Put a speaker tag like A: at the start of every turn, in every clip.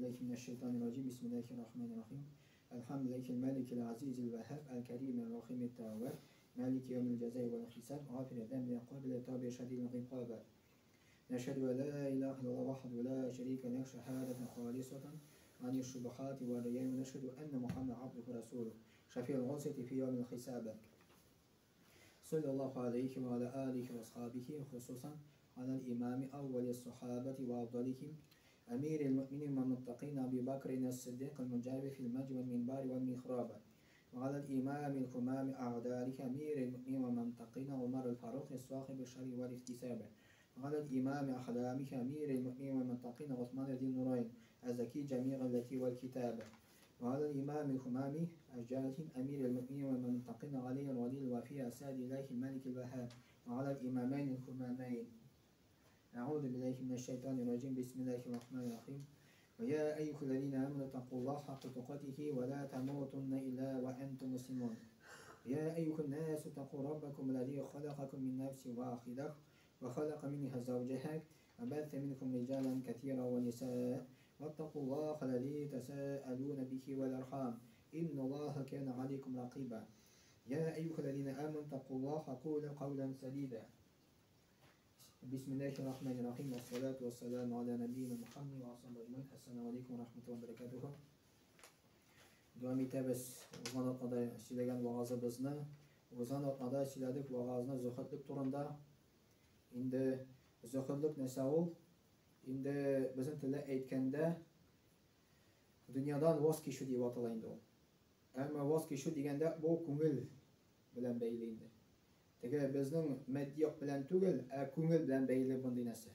A: بالله من الشيطان الرجيم بسم الله الرحمن الرحيم الحمد لله الملك العزيز الوهاب الكريم الرحيم التواب مالك يوم الجزاء والحساب غافر الذنب قابل التوب شديد العقاب نشهد أن لا إله إلا الله وحده لا شريك له شهادة خالصة عن الشبهات والرياء ونشهد أن محمد عبده ورسوله شفيع الغاصة في يوم الحساب صلى الله عليه وعلى آله وأصحابه خصوصا على الإمام أول الصحابة وأفضلهم أمير المؤمنين والمتقين أبي بكر الصديق المجاور في المجد والمنبر والمحراب وعلى الإمام الهمام أعداله أمير المؤمنين والمتقين عمر الفاروق صاحب الشر والاكتساب وعلى الإمام أحلامه أمير المؤمنين والمتقين عثمان ذي النورين الزكي جميع التي والكتاب وعلى الإمام الهمام أجالهم أمير المؤمنين والمتقين علي الولي الوفي أساد الله الملك الوهاب وعلى الإمامين الهمامين أعوذ بالله من الشيطان الرجيم بسم الله الرحمن الرحيم ويا أيها الذين آمنوا اتقوا الله حق تقاته ولا تموتن إلا وأنتم مسلمون يا أيها الناس اتقوا ربكم الذي خلقكم من نفس واحدة وخلق منها زوجها وبث منكم رجالا كثيرا ونساء واتقوا الله الذي تساءلون به والأرحام إن الله كان عليكم رقيبا يا أيها الذين آمنوا اتقوا الله وقولوا قولا سديدا بسم الله الرحمن الرحيم والصلاة والسلام على نبينا محمد وعلى آله السلام عليكم ورحمة الله وبركاته. Devam etamiz. O'zgan otnada silagan va'zimizni, o'zgan otnada siladik va'zni zuhudlik turida. Endi zuhudlik nesa u? Endi bizning tilda aytganda dunyodan voz kechish deb ataladi. Ammo voz kechish deganda bu ko'ngil bilan bog'laydi. Tege bizning maddiyoq bilan tugul, ko'ngil bilan bog'liq bunday narsa.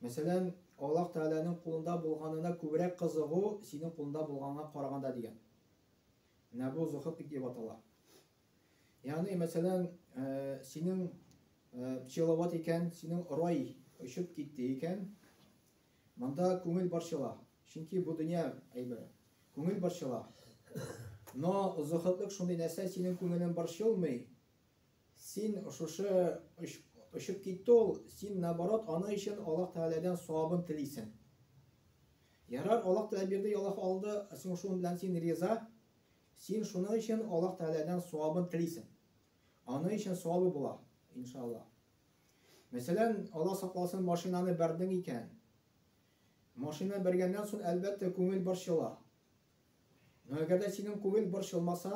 A: Masalan, Alloh taolaning qo'lida bo'lganina ko'proq qizig'u sening qo'lida bo'lganga qaraganda degan. Mana bu zuhudlik deb ataladi. Ya'ni masalan, sening pchelovod ekan, sening roy o'shib ketdi ekan, manda ko'ngil borshila. Chunki bu dunyo aybi. Ko'ngil borshila. No, zuhudlik shunday narsa, sening ko'ngilin borshilmay. Sen o'shib ketdi ol, sen naborot ana uchun Alloh taoladan savobini tilaysan. Yarar Alloh taolo berdi, Alloh oldi, sen shu bilan sen rizo. Sen shuning uchun Alloh taoladan savobini tilaysan. Ana uchun savobi bo'ladi, inshaalloh. Masalan, Alloh saqlasin mashinani berding ekan. Mashina bergandan so'ng albatta ko'ngil borshila. Agarda sening ko'ngil borshilmasa,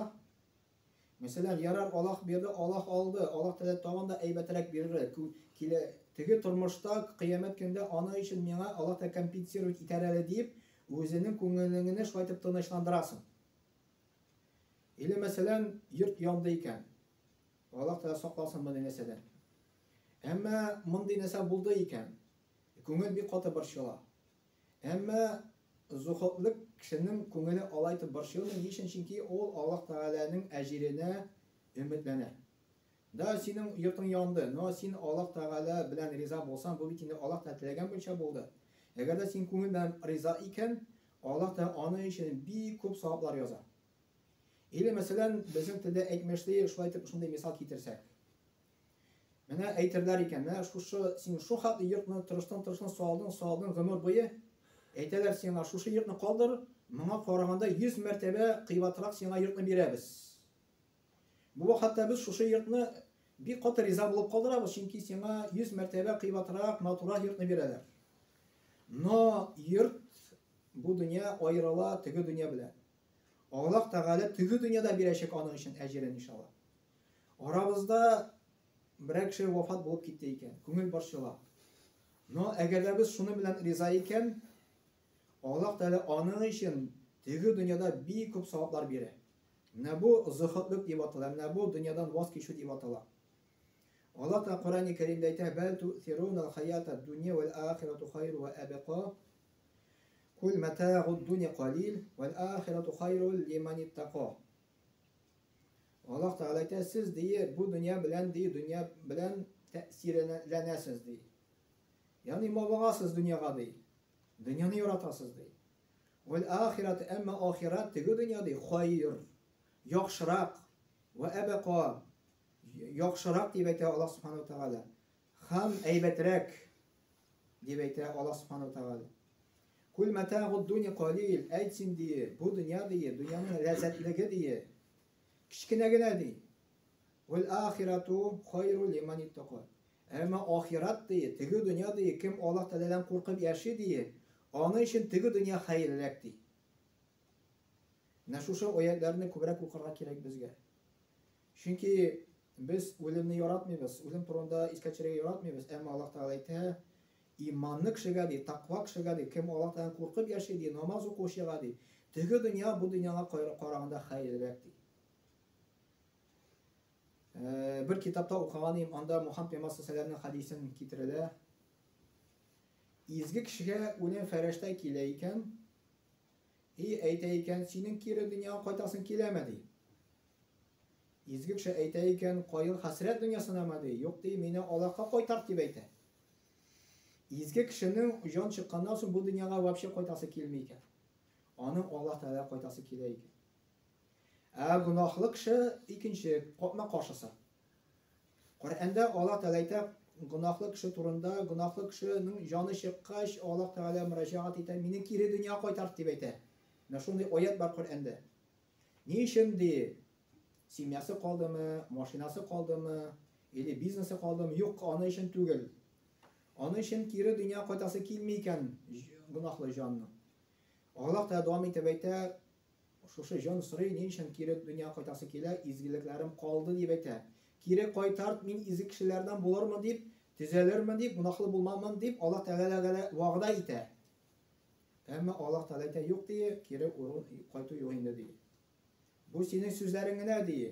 A: mesela yarar Allah berdi, Allah aldı. Allah taolo tog'anda aybatrak berir. Kile tege turmushda qiyomat kunida ana uchun menga Allah ta kompensировать etarali deb o'zining ko'ngilini shaytib tinchlandirasin. Ile masalan yurt yonda ekan. Allah taolo saqlasin bunday narsadan. Ammo bunday narsa bo'ldi ekan. Ko'ngil bir qota borshila. Ammo zuhudlik kishining ko'ngili olaytib borshilmi yeshin chunki u Alloh taolaning ajrine umidlana. Da sening yurting yondi, no sen Alloh taola bilan rizo bo'lsan, bu bitini Alloh taolo tilagan bo'yicha bo'ldi. Agarda sen ko'ngildan rizo ekan, Alloh taolo ona uchun bir ko'p savoblar yozadi. Ile masalan bizning tilda aytmoqchi shunday shunday misol keltirsak. Mana aytirlar ekan, mana sen shu xatni yurtni turishdan soldin umr bo'yi aytalar senga shu yurtni qoldir, menga qaraganda 100 martaba qiymatroq senga yurtni beramiz. Bu vaqtda biz shu yurtni bir qator rizo bo'lib qoldiramiz, chunki senga 100 martaba qiymatroq, natural yurtni beradilar. No, yurt bu dunyo ayrila tigi dunyo bilan. Alloh taolo tigi dunyoda berashak onun uchun ajrini inshaalloh. Orabizda bir kishi vafot bo'lib ketdi ekan, ko'ngil borshila. No, agarda biz shuni bilan rizo ekan, Alloh taolo onun uchun tigi dunyoda bir ko'p savoblar beradi. Mana bu zuhudlik deb ataladi, mana bu dunyodan voz kechish deb ataladi. Alloh taolo Qur'oni Karimda aytadi: "Bal tu'thirunal hayata dunya wal akhiratu khayru wa abqa. Kul mata'ud dunya qalil wal akhiratu khayrun liman ittaqa." Alloh taolo aytadi, siz bu dunyo bilan ta'sirlanasiz deydi. Ya'ni mavog'asiz dunyoga deydi. Dunyoni yo'ratasiz deydi. Wal akhiratu amma axirat tigi dunyoda xayr, yaxshiroq va abqa, yaxshiroq deb aytadi Alloh subhanahu va taolo. Ham aybatrak deb aytadi Alloh subhanahu va taolo. Kul meta'ud dunya qalil. Aytsin diye. Bu dünya diye. Dünyanın lezzetligi diye. Kichkinagina diye. Vel ahiretu hayru liman ittaqa. Ama ahiret diye. Tigi dünya diye. Kim Allah Teala'dan korkup yaşıyor diye. Onun için tigi dünya hayırlak diye. Şu ayetlerini kubrak okumak gerek bizge. Çünkü biz ölümni yaratmayız. Ölüm turunda iskachirega yaratmayız. Ama Allah Teala aytadi, imanlı kişiga deydi, taqvo kişiga deydi, kim Allohdan qo'rqib yashaydi, namoz o'qishiga deydi, tigi dunyo bu dunyoga qaraganda xayrliroq deydi. Bir kitobda o'qiganim, unda Muhammad payg'ambar sollallohu alayhi vasallamning hadisini keltiradi. Izgi kishiga o'lim farishta kelar ekan, aytar ekan, sening kiri dunyoga qaytasin kelamadi. Izgi kishi aytar ekan, qoyil hasrat dunyosinamadi, yo'q deydi, meni Allohga qaytart deb aytadi. Izgi kishining jon chiqqandan so'ng bu dunyoga вообще qaytasi kelmay ekan. Onun Alloh taolo qaytasi kelar ekan. Gunohli kishi ikkinchi qopma qarshisi. Qur'onda Alloh taolo aytadi, gunohli kishi turunda, gunohli kishining joni chiqqach, Alloh taolo murojaat etadi, meni kiri dunyoga qaytart deb aytadi. Mana shunday oyat bor Qur'onda. Ne uchun deydi? Semyasi qoldimi, mashinasi qoldimi, yoki biznesi qoldimi? Yo'q, ona uchun tugil. Onun için kiri dünya qaytasi kelmaykan gunohli jonni. Alloh taolo davom etib aytadi, o'sha jon so'ray, ne uchun kiri dunyo qaytasi kelar, izgiliklarim qoldi deb aytadi. Kiri qaytart, men izgi kishilardan bo'larmi deb, tuzalirman deb, gunohli bo'lmayman deb Alloh taolaga va'da etadi. Ammo Alloh taolo aytadi, yo'q deydi, kiri qaytib yo'q endi deydi. Bu sening so'zlaringni deydi.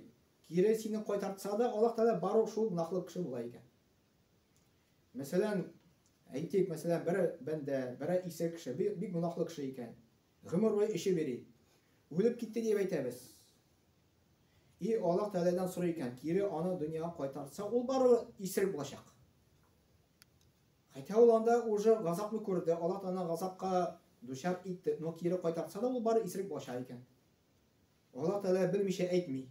A: Kiri seni qaytarsa-da, Alloh taolo baribir shu gunohli kishi bo'lar ekan. Mesela aytaylik, mesela bir banda, bir isa kishi, bir gunohli kishi ekan. Umr bo'yi ishi beradi. O'lib ketdi deb aytamiz. Alloh taoladan so'ray ekan, kiri ona dunyoga qaytarsa, u baribir isir bo'lacak. Qayta olanda уже g'azabni ko'rdi, Alloh taolo g'azabga dushar etdi, no kiri qaytarsa-da, u baribir isir bo'lacak ekan. Alloh taolo bilmishi aytmay.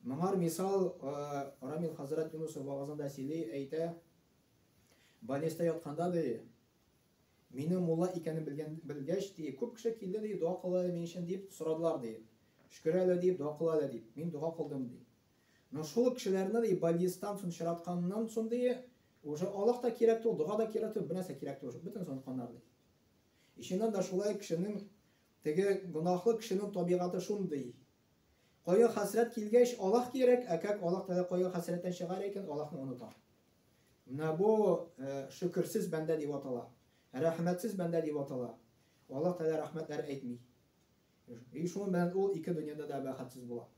A: Mangar misol Ramil Hazrat Yunus va'zida sili aytadi, Balesda yotganda deydi, meni mulla ekanini bilgach deydi, ko'p kishi keldi deydi, duo qiladi men uchun deb so'radilar deydi. Shukr deb duo qiladi deydi. Men duo qildim deydi. No shu kishilarni deydi, balesdan so'nchiratgandan so'ng deydi, o'sha Allohda kerakdir, duoda kerakdir, bir narsa kerakdir, butun so'ng qonlar deydi. Ishondan da shulay kishining tegi gunohli kishining tabiati shunday. Qo'yi hasrat kelgach Alloh kerak, akak Alloh taolo qo'yi hasratdan chiqar ekan, Allohni unutadi. Mana bu shukrsiz banda deb ataladi. Rahmatsiz banda deb ataladi. Alloh taolo rahmatlar aytmay. Shuni bilan u ikki dunyoda da baxtsiz bo'ladi.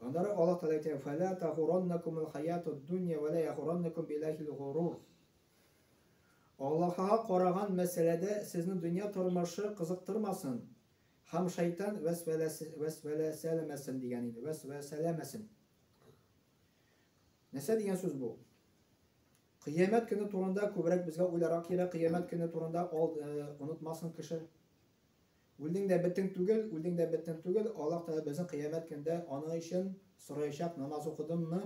A: Ondan Alloh taolo aytadi: "Fala taghurrannakumul hayatud dunya va la yaghurrannakum billahil ghurur." Allohga qaragan masalada sizni dunyo turmushi qiziqtirmasin. Ham shayton vasvasalamasin degan edi. Vasvasalamasin. Nasa degan so'z bu? Qiyomat kuni turunda ko'proq bizga o'ylaroq kerak, qiyomat kuni turunda unutmasin kishi. O'ldingda bittin tugul, Alloh taolo bizni qiyomat kunida ona uchun so'rayshaq, namoz o'qidimmi,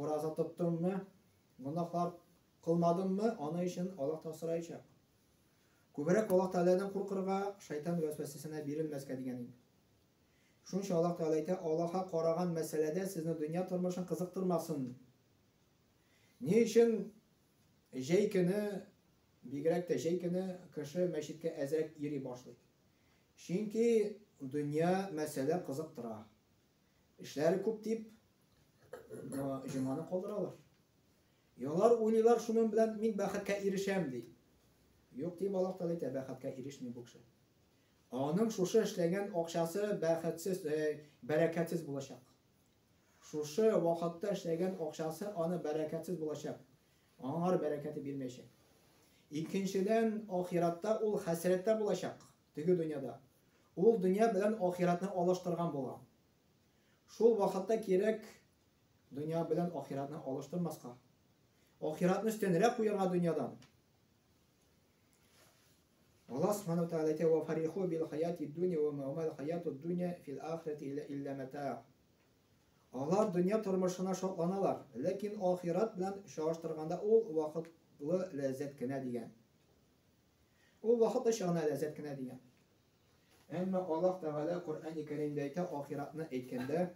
A: roza tutdimmi, gunohlar qilmadimmi, ona uchun Alloh taolo so'rayshaq. Ko'proq Alloh taoladan qo'rqirga, shayton vasvasasini berilmasga degan edi. Shuncha Alloh taolo aytadi, Allohga qaragan masalada sizni dunyo turmushini qiziqtirmasin. Ne uchun Jeykini, bigrakda jeykini kishi masjidga azrak yeri boshlaydi. Chunki dunyo masala qiziqtiradi. Ishlari ko'p deb jumoni qoldiralar. Yo'lar o'ylaylar shuning bilan men baxtga erisham deydi. Yo'q deb Alloh taolo aytadi, baxtga erishmay bu kishi. Onun shusha ishlagan oqshasi baxtsiz, barakatsiz bo'lacak. Shusha vaqtda ishlagan oqshasi ona barakatsiz bo'lacak. Onlar bereketi bilmeyecek. İkinciden ahiratda ol hasretde bulacak. Tügü dünyada. Ol dünya bilen ahiretini alıştırgan bolan. Şol vakitte gerek dünya bilen ahiretini alıştırmazka. Ahiretini üstünlere koyarga dünyadan. Allah subhanahu ta'ala aytadi: "Ve farihu bil hayati dunya ve ma mal hayatud dunya fil ahireti illa mata'." Onlar dünya turmuşuna şoklanalar. Lakin ahiret bilen şaştırganda ol vaqtlı lezzet kine degan. O vaxt şana lezzet kine diyen. Ama Allah Teala Kur'an-ı Kerim'deyte ahiratını etkende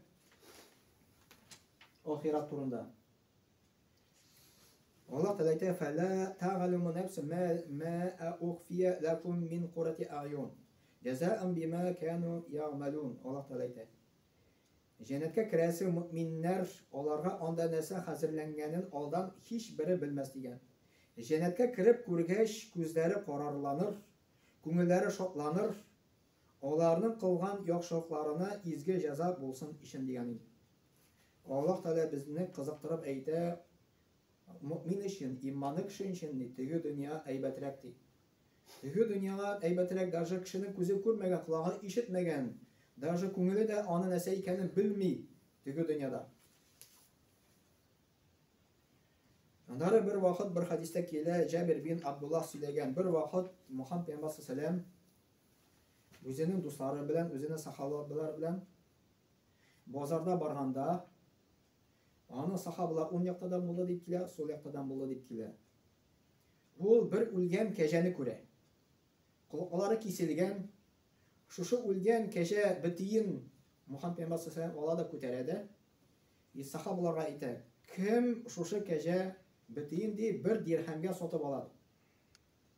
A: ahirat turunda. Allah Teala ite فَلَا تَعْلَمُ نَفْسٌ مَا أُخْفِيَ لَكُمْ مِنْ قُرَّةِ أَعْيُنٍ جَزَاءً بِمَا كَانُوا يَعْمَلُونَ. Allah Teala ite. Cennetke kiresi müminler onlara anda nese hazırlanganın aldan hiçbiri bilmez diyen. Cennetke kirip kurgeç gözleri kararlanır, күңелләре шатланыр, аларның кылган яхшылыкларына изге җәза булсын өчен дигән иде. Аллаһ Тәгалә безне кызыктырып әйтә, мөмин өчен, иманлы кеше өчен теге дөнья әйбәтрәк ди. Теге дөньяга әйбәтрәк даже кешенең күзе күрмәгән, колагы ишетмәгән, даже күңеле дә аны нәрсә икәнен белми теге дөньяда. Аннары bir вакыт bir хадистә килә, Җабир бин Абдуллах сөйләгән, bir вакыт Мөхәммәд пәйгамбәр саллаллаһу үзенең дуслары белән, үзенең сахабалар белән базарда барганда, аны сахабалар уң яктадан булды дип килә, сол яктадан булды дип килә. Ул бер үлгән кәҗәне күрә. Колаклары киселгән, шушы үлгән кәҗә битен Мөхәммәд пәйгамбәр саллаллаһу ала да күтәрә дә, сахабаларга әйтә, кем шушы кәҗә битен ди бер дирхәмгә сатып алады.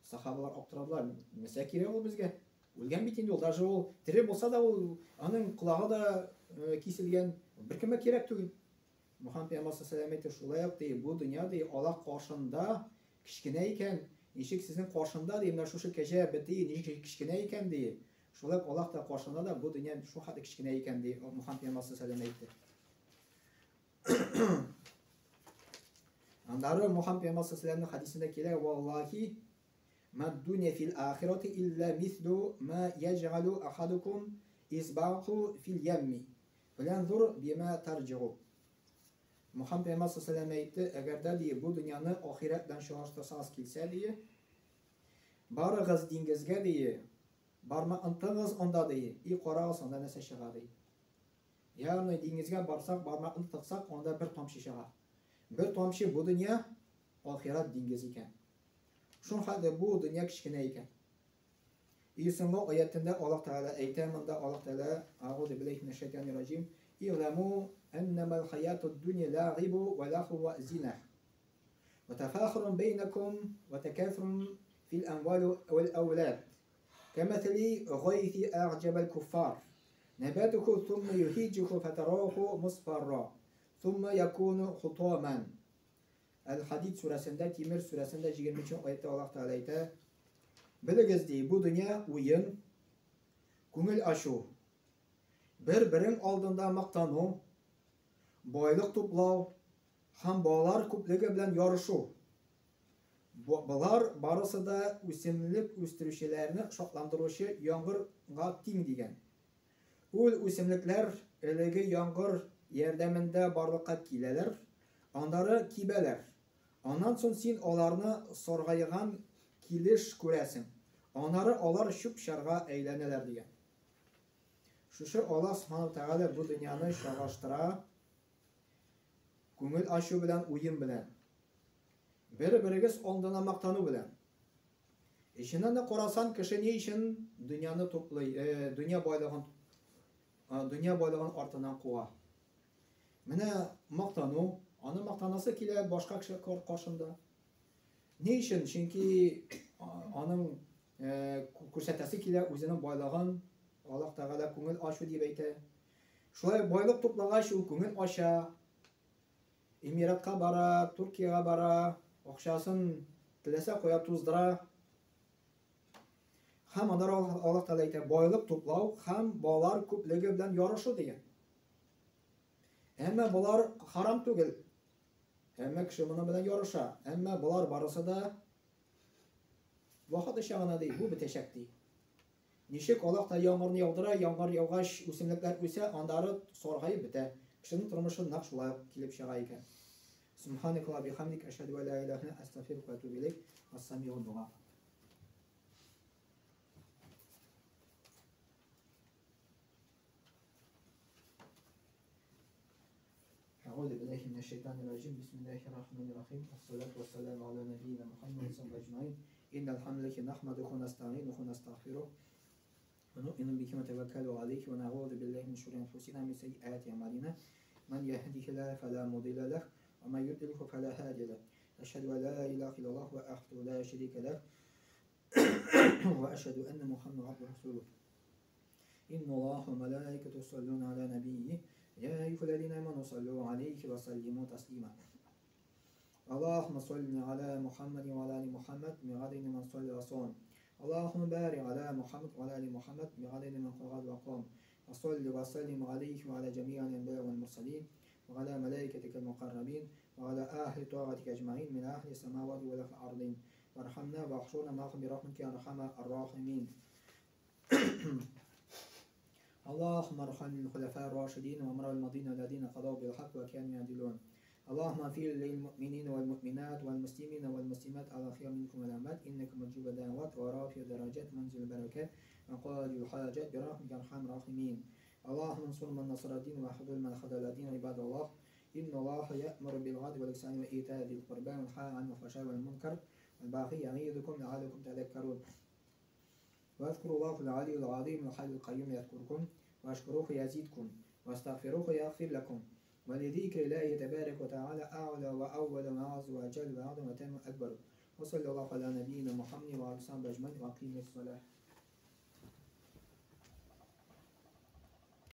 A: Сахабалар аптырадылар, нәрсә кирәк ул безгә? Үлгән бит инде ул, даже ул тере булса да ул, аның колагы да киселгән, беркемгә кирәк түгел. Мөхәммәд пәйгамбәр саллаллаһу алейһи ва сәлләм шулай ук ди, бу дөнья ди Аллаһ каршында кичкенә икән, ничек сезнең каршында ди, менә шушы кәҗә бите ничек кичкенә икән ди. Шулай ук Аллаһ та каршында да бу дөнья шул хәтле кичкенә икән ди, Мөхәммәд пәйгамбәр саллаллаһу алейһи ва сәлләм әйтте. Аннары Мөхәммәд пәйгамбәр саллаллаһу алейһи ва сәлләмнең хадисендә килә, валлаһи ма дуnya fil ахирати илля мислу ма яджалу ахадукум исбаху фил ямми фаланзур бима тарҗу. Мөхәммәд пәйгамбәр саллаллаһу алейһи ва сәлләм әйтте, әгәр дә бу дөньяны ахират белән чагыштырсагыз килсә ди, барыгыз диңгезгә ди, бармагын тыгыз анда ди, и карагыз анда нәрсә чыга ди. Ягъни диңгезгә барсак, бармагын тыксак, анда бер тамчы чыга. Bir tomchi bu dünya ahiret dengizi iken. Şun halde bu dünya kichkina iken. İsonga ayetinde Allah Teala aytamında Allah Teala A'udhu billahi mineşşeytanirracim. İ'lemu ennemel hayatud dunya la'ibu ve lahu ve zinah. Ve tefâkhurun beynekum ve tekâthurun fil enval vel evlad. Kemethli gaythi a'jabel kuffar. Nebatuhu thumme yuhijuhu feterahu musfarra. ثم يكون حطاما. El-Hadid suresinde, Timir suresinde 23. ayette Allah Teala ayette, biliriz diye bu dünya oyun, көңіл ашу, bir-birin aldında maqtanu, boyliq to'plaw, ham bolalar ko'pligi bilan yorishuv. Bular barisi da o'simlik o'stiruvchilarni shoqlantiruvchi yomg'irga teng degan. Ul o'simliklar iligi yomg'ir yordamida barliqqa kelalar, onları kibeler. Ondan so'ng sen ularni sorg'aygan kelish ko'rasan. Onları alar şup şarga aylanırlar degan. Şuşu Allah subhanahu taala bu dünyani şag'ashtıra, ko'ngil ashu bilan, o'yin bilan, bir-biriga oldindan maqtanu bilan. Ishini qarasan, kishi ne için dünyani to'playdi, dünya boylig'ini ortidan quva. Mana maqtanu, onu maqtanası kile başka kişi karşında. Ne için? Çünkü onun ko'rsatasi kile o'zining boylig'in Allah Teala ko'ngil ashu deb aytadi. Shulay boyliq to'plagach u ko'ngil osha, Emiratga bora, Turkiyaga bora, o'xshasin tilasa qo'yib tuzdira. Ham Allah Teala aytadi, boyliq to'plav ham bolalar ko'pligi bilan yorishuv degan. Ama bular haram tugil. Ama kishi buni bilan yorisha. Ama bular barisi da vaqt ishag'ina deydi, bu bitashak deydi. Nishik Allah da yomg'irni yog'dira, yomg'ir yog'ash, o'simliklar o'sa, andari sorg'ayib bita. Kishining turmushi naq shulay kelib chiqar ekan. Subhanaka va bihamdik ashhadu an la ilaha illa anta astaghfiruka va atubu ilayk. As-sami'ud du'a. أعوذ بالله من الشيطان الرجيم بسم الله الرحمن الرحيم والصلاة والسلام على نبينا محمد صلى الله عليه وسلم إن الحمد لله نحمده ونستعينه ونستغفره ونؤمن به ونتوكل عليه ونعوذ بالله من شرور أنفسنا ومن سيئات أعمالنا من يهده الله فلا مضل له ومن يضلل فلا هادي له أشهد أن لا إله إلا الله وحده لا شريك له وأشهد أن محمدا عبده ورسوله إن الله وملائكته يصلون على نبيه يا أيها الذين آمنوا صلوا عليه وسلموا تسليما اللهم صل على محمد وعلى آل محمد بعدد من صلى وصام اللهم بارك على محمد وعلى آل محمد بعدد من قعد وقام وصل وسلم عليه وعلى جميع الأنبياء والمرسلين وعلى ملائكتك المقربين وعلى أهل طاعتك أجمعين من أهل السماوات والأرضين وارحمنا واحشرنا معهم برحمتك يا أرحم الراحمين. اللهم ارحم الخلفاء الراشدين وأمراء الماضين الذين قضوا بالحق وكانوا يعدلون. اللهم اغفر للمؤمنين والمؤمنات والمسلمين والمسلمات الأحياء منكم والأموات إنك مجيب الدعوات ورافع الدرجات منزل البركات وقاضي الحاجات برحمتك يا أرحم الراحمين. اللهم انصر من نصر الدين واخذل من خذل الدين عباد الله. إن الله يأمر بالعدل والإحسان وإيتاء ذي القربى وينهى عن الفحشاء والمنكر والبغي يعظكم لعلكم تذكرون. واذكروا الله العلي العظيم الحي القيوم يذكركم واشكروه يزيدكم واستغفروه يغفر لكم ولذكر الله تبارك وتعالى أعلى وأول وأعز وأجل وأعظم وأتم أكبر. وصلى الله على نبينا محمد وعلى آله وصحبه أجمعين وأقيموا الصلاة.